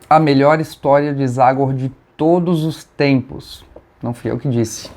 A melhor história de Zagor de todos os tempos. Não fui eu que disse.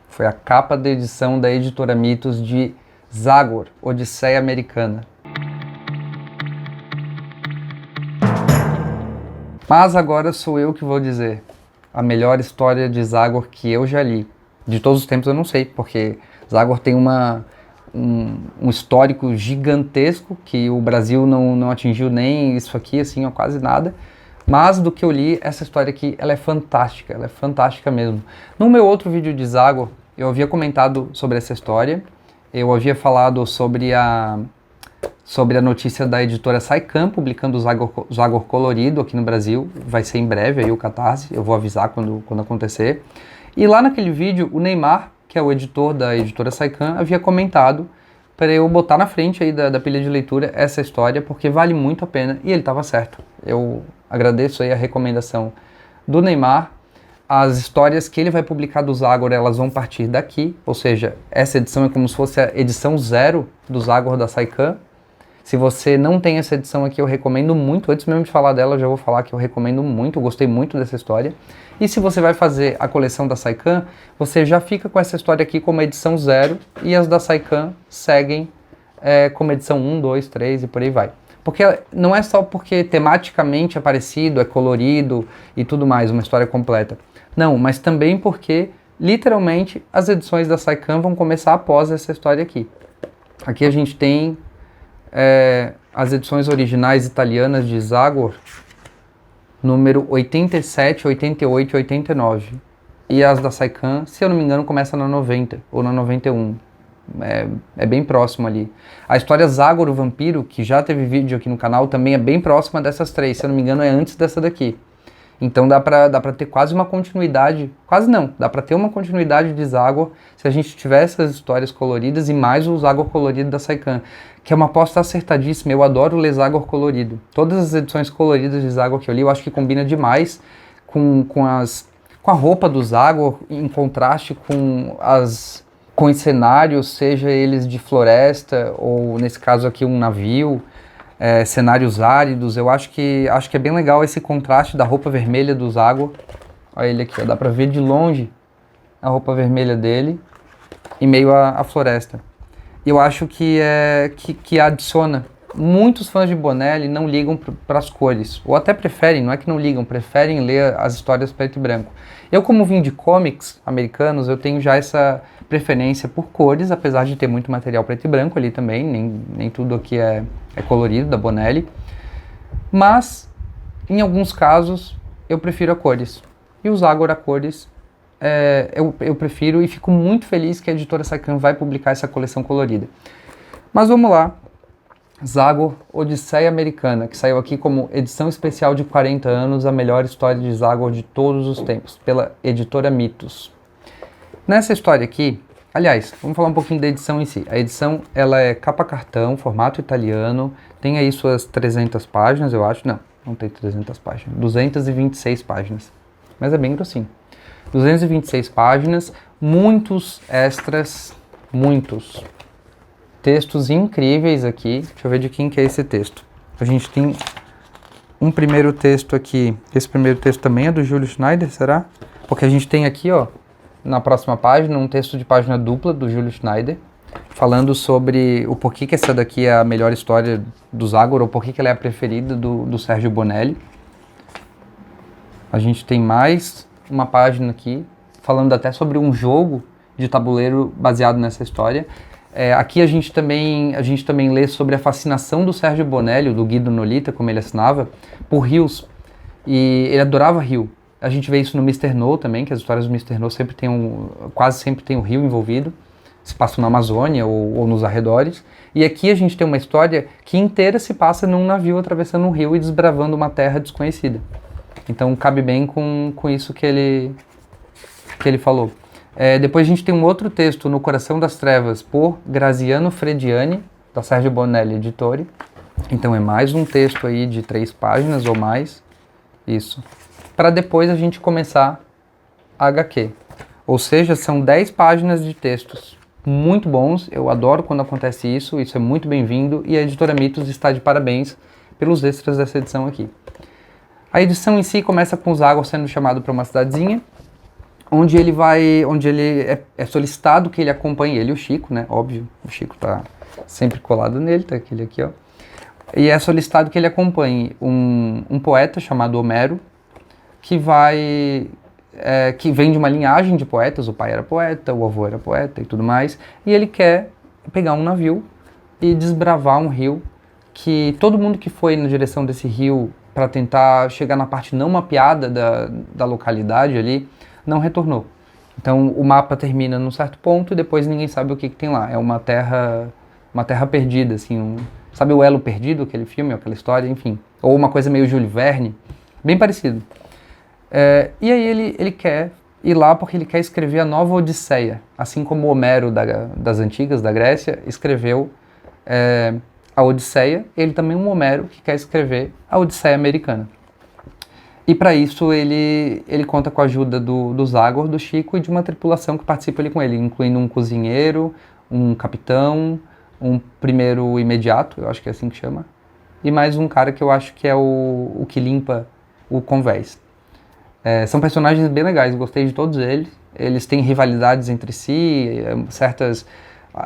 Foi a capa da edição da Editora Mitos de Zagor, Odisseia Americana. Mas agora sou eu que vou dizer a melhor história de Zagor que eu já li. De todos os tempos eu não sei, porque Zagor tem um histórico gigantesco que o Brasil não atingiu nem isso aqui, assim, ó, quase nada. Mas do que eu li, essa história aqui, ela é fantástica mesmo. No meu outro vídeo de Zagor, eu havia comentado sobre essa história, eu havia falado sobre a notícia da editora Saikan, publicando o Zagor colorido aqui no Brasil, vai ser em breve aí o Catarse, eu vou avisar quando acontecer. E lá naquele vídeo, o Neymar, que é o editor da editora Saikan, havia comentado para eu botar na frente aí da pilha de leitura essa história, porque vale muito a pena, e ele estava certo. Eu agradeço aí a recomendação do Neymar. As histórias que ele vai publicar do Zagor, elas vão partir daqui, ou seja, essa edição é como se fosse a edição 0 do Zagor da Saikan. Se você não tem essa edição aqui, eu recomendo muito. Antes mesmo de falar dela, eu já vou falar que eu recomendo muito, eu gostei muito dessa história. E se você vai fazer a coleção da Saikan, você já fica com essa história aqui como edição 0, e as da Saikan seguem como edição 1, 2, 3 e por aí vai. Porque não é só porque tematicamente é parecido, é colorido e tudo mais, uma história completa. Não, mas também porque, literalmente, as edições da Saikan vão começar após essa história aqui. Aqui a gente tem as edições originais italianas de Zagor, número 87, 88 e 89. E as da Saikan, se eu não me engano, começa na 90 ou na 91. É bem próximo ali. A história Zagor, o Vampiro, que já teve vídeo aqui no canal, também é bem próxima dessas três. Se eu não me engano, é antes dessa daqui. Então dá pra ter quase uma continuidade, quase não, dá pra ter uma continuidade de Zagor se a gente tiver essas histórias coloridas e mais o Zagor colorido da Saikan, que é uma aposta acertadíssima. Eu adoro ler Zagor colorido. Todas as edições coloridas de Zagor que eu li, eu acho que combina demais com a roupa do Zagor, em contraste com os cenários, seja eles de floresta ou, nesse caso aqui, um navio. Cenários áridos. Eu acho que é bem legal esse contraste da roupa vermelha do Zagor. Olha ele aqui, ó, dá pra ver de longe a roupa vermelha dele em meio à floresta. Eu acho que adiciona. Muitos fãs de Bonelli não ligam para as cores, ou até preferem, não é que não ligam, preferem ler as histórias preto e branco. Eu, como vim de comics americanos, eu tenho já essa preferência por cores, apesar de ter muito material preto e branco ali também, nem tudo aqui é colorido, da Bonelli. Mas, em alguns casos, eu prefiro a cores. E o Zagor a cores, eu prefiro, e fico muito feliz que a editora Saikan vai publicar essa coleção colorida. Mas vamos lá. Zagor, Odisseia Americana, que saiu aqui como edição especial de 40 anos, a melhor história de Zagor de todos os tempos, pela editora Mitos. Nessa história aqui, aliás, vamos falar um pouquinho da edição em si. A edição, ela é capa cartão, formato italiano, tem aí suas 300 páginas, eu acho. Não tem 300 páginas, 226 páginas, mas é bem grossinho. 226 páginas, muitos extras, muitos textos incríveis aqui. Deixa eu ver de quem que é esse texto. A gente tem um primeiro texto aqui. Esse primeiro texto também é do Júlio Schneider, será? Porque a gente tem aqui, ó, na próxima página, um texto de página dupla do Júlio Schneider, falando sobre o porquê que essa daqui é a melhor história do Zagor, ou porquê que ela é a preferida do Sérgio Bonelli. A gente tem mais uma página aqui, falando até sobre um jogo de tabuleiro baseado nessa história. Aqui a gente também lê sobre a fascinação do Sérgio Bonelli, do Guido Nolita, como ele assinava, por rios. E ele adorava rio. A gente vê isso no Mr. No também, que as histórias do Mr. No quase sempre tem um rio envolvido. Se passa na Amazônia ou nos arredores. E aqui a gente tem uma história que inteira se passa num navio atravessando um rio e desbravando uma terra desconhecida. Então cabe bem com isso que ele falou. Depois a gente tem um outro texto, No Coração das Trevas, por Graziano Frediani, da Sérgio Bonelli Editore. Então é mais um texto aí de 3 páginas ou mais, isso. Para depois a gente começar a HQ. Ou seja, são 10 páginas de textos muito bons, eu adoro quando acontece isso é muito bem-vindo, e a editora Mitos está de parabéns pelos extras dessa edição aqui. A edição em si começa com o Zagor sendo chamado para uma cidadezinha, onde ele é solicitado que ele acompanhe ele e o Chico, né? Óbvio, o Chico tá sempre colado nele, tá aquele aqui, ó. E é solicitado que ele acompanhe um poeta chamado Homero, que vem de uma linhagem de poetas, o pai era poeta, o avô era poeta e tudo mais, e ele quer pegar um navio e desbravar um rio que todo mundo que foi na direção desse rio para tentar chegar na parte não mapeada da localidade ali, não retornou. Então o mapa termina num certo ponto e depois ninguém sabe o que tem lá. É uma terra perdida, assim, sabe o Elo Perdido, aquele filme, aquela história, enfim. Ou uma coisa meio Júlio Verne, bem parecido. E aí ele quer ir lá porque ele quer escrever a nova Odisseia, assim como Homero das antigas, da Grécia, escreveu a Odisseia, ele também é um Homero que quer escrever a Odisseia americana. E para isso ele conta com a ajuda do Zagor, do Chico e de uma tripulação que participa ali com ele, incluindo um cozinheiro, um capitão, um primeiro imediato, eu acho que é assim que chama, e mais um cara que eu acho que é o que limpa o convés. São personagens bem legais, gostei de todos eles. Eles têm rivalidades entre si,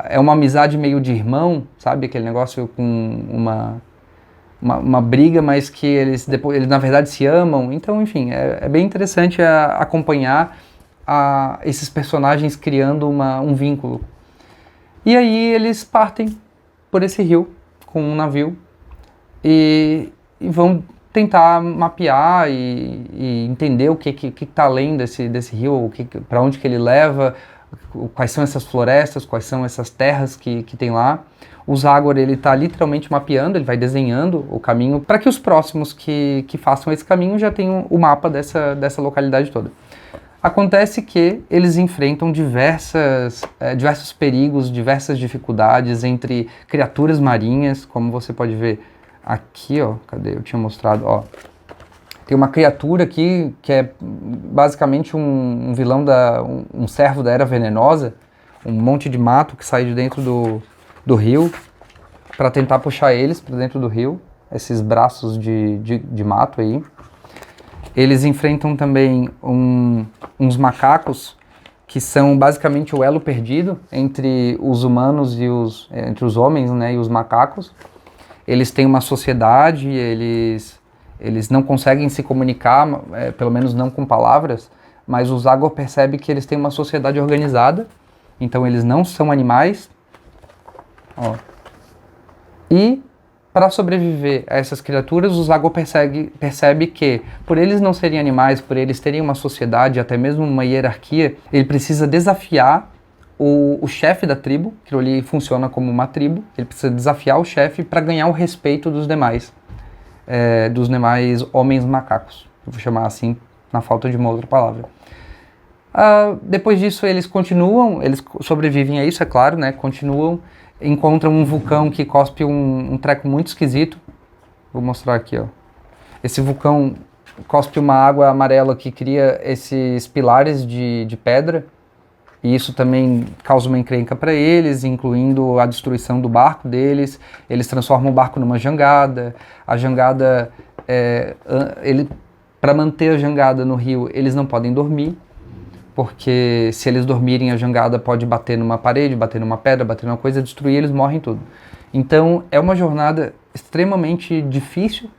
é uma amizade meio de irmão, sabe? Aquele negócio com uma briga, mas que eles na verdade se amam. Então, enfim, é bem interessante acompanhar esses personagens criando um vínculo. E aí eles partem por esse rio com um navio e vão tentar mapear e entender o que está além desse rio, para onde que ele leva, quais são essas florestas, quais são essas terras que tem lá. O Zagor, ele está literalmente mapeando, ele vai desenhando o caminho para que os próximos que façam esse caminho já tenham o mapa dessa localidade toda. Acontece que eles enfrentam diversos perigos, diversas dificuldades entre criaturas marinhas, como você pode ver aqui, ó, cadê? Eu tinha mostrado, ó. Tem uma criatura aqui que é basicamente um vilão, um servo da Era Venenosa, um monte de mato que sai de dentro do rio para tentar puxar eles para dentro do rio, esses braços de mato aí. Eles enfrentam também uns macacos que são basicamente o elo perdido entre os humanos entre os homens, né, e os macacos. Eles têm uma sociedade, eles não conseguem se comunicar, pelo menos não com palavras, mas o Zagor percebe que eles têm uma sociedade organizada, então eles não são animais. Ó. E para sobreviver a essas criaturas, o Zagor percebe que, por eles não serem animais, por eles terem uma sociedade, até mesmo uma hierarquia, ele precisa desafiar o chefe da tribo, que ali funciona como uma tribo, ele precisa desafiar o chefe para ganhar o respeito dos demais homens macacos, eu vou chamar assim, na falta de uma outra palavra. Depois disso eles sobrevivem a isso, é claro, né? Continuam, encontram um vulcão que cospe um treco muito esquisito. Vou mostrar aqui, ó. Esse vulcão cospe uma água amarela que cria esses pilares de pedra, e isso também causa uma encrenca para eles, incluindo a destruição do barco deles. Eles transformam o barco numa jangada. A jangada, para manter a jangada no rio, eles não podem dormir, porque se eles dormirem, a jangada pode bater numa parede, bater numa pedra, bater numa coisa, destruir, eles morrem tudo. Então é uma jornada extremamente difícil,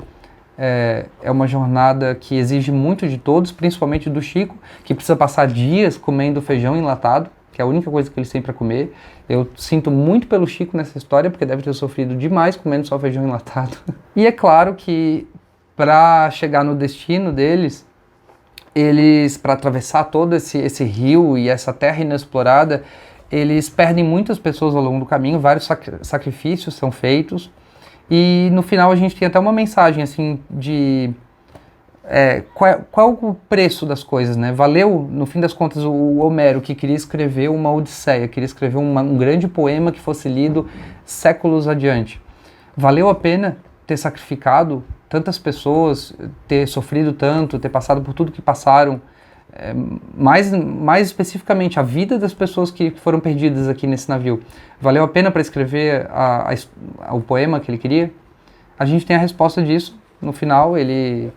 é uma jornada que exige muito de todos, principalmente do Chico, que precisa passar dias comendo feijão enlatado, que é a única coisa que ele tem para comer. Eu sinto muito pelo Chico nessa história, porque deve ter sofrido demais comendo só feijão enlatado. E é claro que para chegar no destino deles, para atravessar todo esse rio e essa terra inexplorada, eles perdem muitas pessoas ao longo do caminho, vários sacrifícios são feitos, e no final a gente tem até uma mensagem assim de qual o preço das coisas, né? Valeu, no fim das contas, o Homero, que queria escrever uma Odisseia, queria escrever um grande poema que fosse lido séculos adiante. Valeu a pena ter sacrificado tantas pessoas, ter sofrido tanto, ter passado por tudo que passaram, mais especificamente a vida das pessoas que foram perdidas aqui nesse navio. Valeu a pena para escrever o poema que ele queria? A gente tem a resposta disso. No final, ele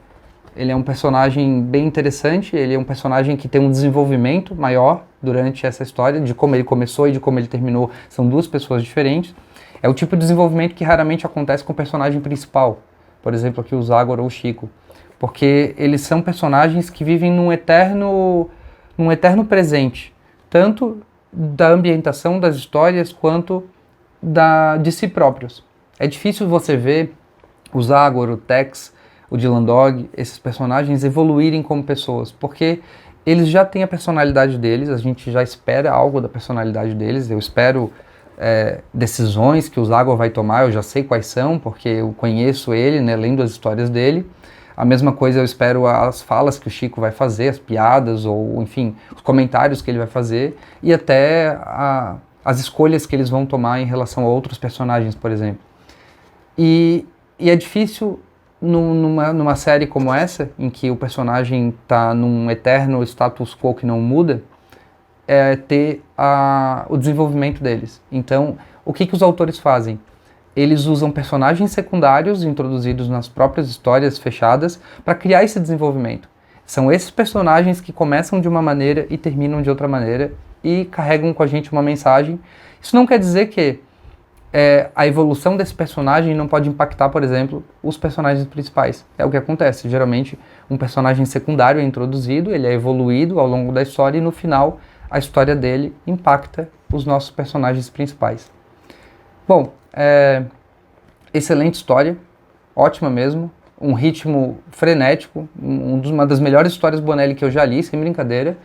Ele é um personagem bem interessante, ele é um personagem que tem um desenvolvimento maior durante essa história, de como ele começou e de como ele terminou, são duas pessoas diferentes. É o tipo de desenvolvimento que raramente acontece com o personagem principal, por exemplo aqui o Zagor ou o Chico, porque eles são personagens que vivem num eterno presente, tanto da ambientação das histórias quanto de si próprios. É difícil você ver o Zagor, o Tex, o Dylan Dog, esses personagens evoluírem como pessoas, porque eles já têm a personalidade deles, a gente já espera algo da personalidade deles, eu espero decisões que o Zagor vai tomar, eu já sei quais são, porque eu conheço ele, né, lendo as histórias dele. A mesma coisa eu espero as falas que o Chico vai fazer, as piadas, ou enfim, os comentários que ele vai fazer, e até as escolhas que eles vão tomar em relação a outros personagens, por exemplo. E é difícil numa série como essa, em que o personagem está num eterno status quo que não muda, ter o desenvolvimento deles. Então, o que os autores fazem? Eles usam personagens secundários introduzidos nas próprias histórias fechadas para criar esse desenvolvimento. São esses personagens que começam de uma maneira e terminam de outra maneira e carregam com a gente uma mensagem. Isso não quer dizer que a evolução desse personagem não pode impactar, por exemplo, os personagens principais. É o que acontece. Geralmente, um personagem secundário é introduzido, ele é evoluído ao longo da história e no final a história dele impacta os nossos personagens principais. Bom, excelente história, ótima mesmo, um ritmo frenético, uma das melhores histórias Bonelli que eu já li, sem brincadeira.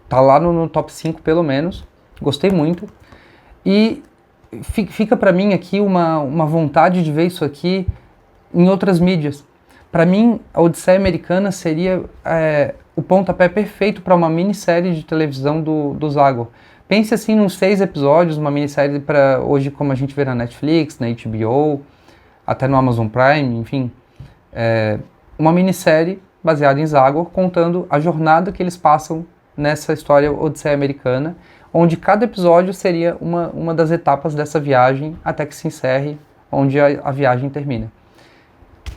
Tá lá no top 5 pelo menos, gostei muito. E fica para mim aqui uma vontade de ver isso aqui em outras mídias. Para mim, a Odisseia Americana seria o pontapé perfeito para uma minissérie de televisão do Zagor. Pense assim nos 6 episódios, uma minissérie para hoje como a gente vê na Netflix, na HBO, até no Amazon Prime, enfim. Uma minissérie baseada em Zagor, contando a jornada que eles passam nessa história Odisseia Americana, onde cada episódio seria uma das etapas dessa viagem até que se encerre, onde a viagem termina.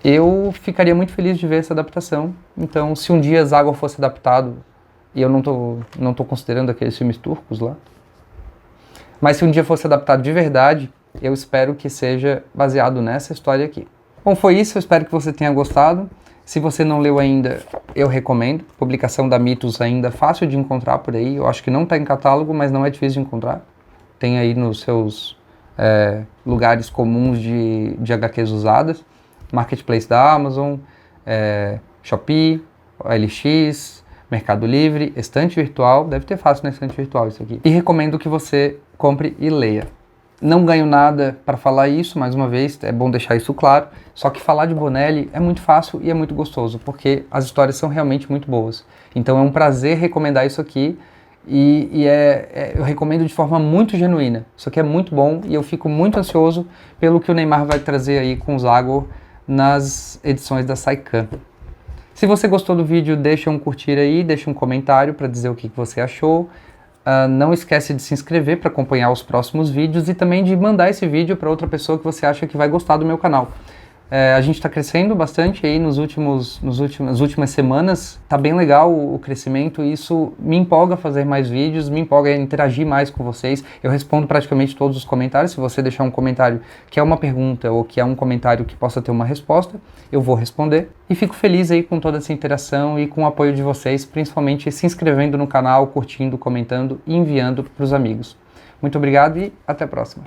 Eu ficaria muito feliz de ver essa adaptação, então se um dia Zagor fosse adaptado, e eu não tô considerando aqueles filmes turcos lá, mas se um dia fosse adaptado de verdade, eu espero que seja baseado nessa história aqui. Bom, foi isso, eu espero que você tenha gostado. Se você não leu ainda, eu recomendo. A publicação da Mitos ainda é fácil de encontrar por aí. Eu acho que não está em catálogo, mas não é difícil de encontrar. Tem aí nos seus lugares comuns de HQs usadas. Marketplace da Amazon, Shopee, OLX, Mercado Livre, estante virtual. Deve ter fácil na estante virtual isso aqui. E recomendo que você compre e leia. Não ganho nada para falar isso, mais uma vez, é bom deixar isso claro, só que falar de Bonelli é muito fácil e é muito gostoso, porque as histórias são realmente muito boas. Então é um prazer recomendar isso aqui, eu recomendo de forma muito genuína. Isso aqui é muito bom e eu fico muito ansioso pelo que o Neymar vai trazer aí com o Zagor nas edições da Saikan. Se você gostou do vídeo, deixa um curtir aí, deixa um comentário para dizer o que você achou. Não esquece de se inscrever para acompanhar os próximos vídeos e também de mandar esse vídeo para outra pessoa que você acha que vai gostar do meu canal. A gente está crescendo bastante aí nas últimas semanas, tá bem legal o crescimento e isso me empolga a fazer mais vídeos, me empolga a interagir mais com vocês. Eu respondo praticamente todos os comentários. Se você deixar um comentário que é uma pergunta ou que é um comentário que possa ter uma resposta, eu vou responder. E fico feliz aí com toda essa interação e com o apoio de vocês, principalmente se inscrevendo no canal, curtindo, comentando e enviando para os amigos. Muito obrigado e até a próxima.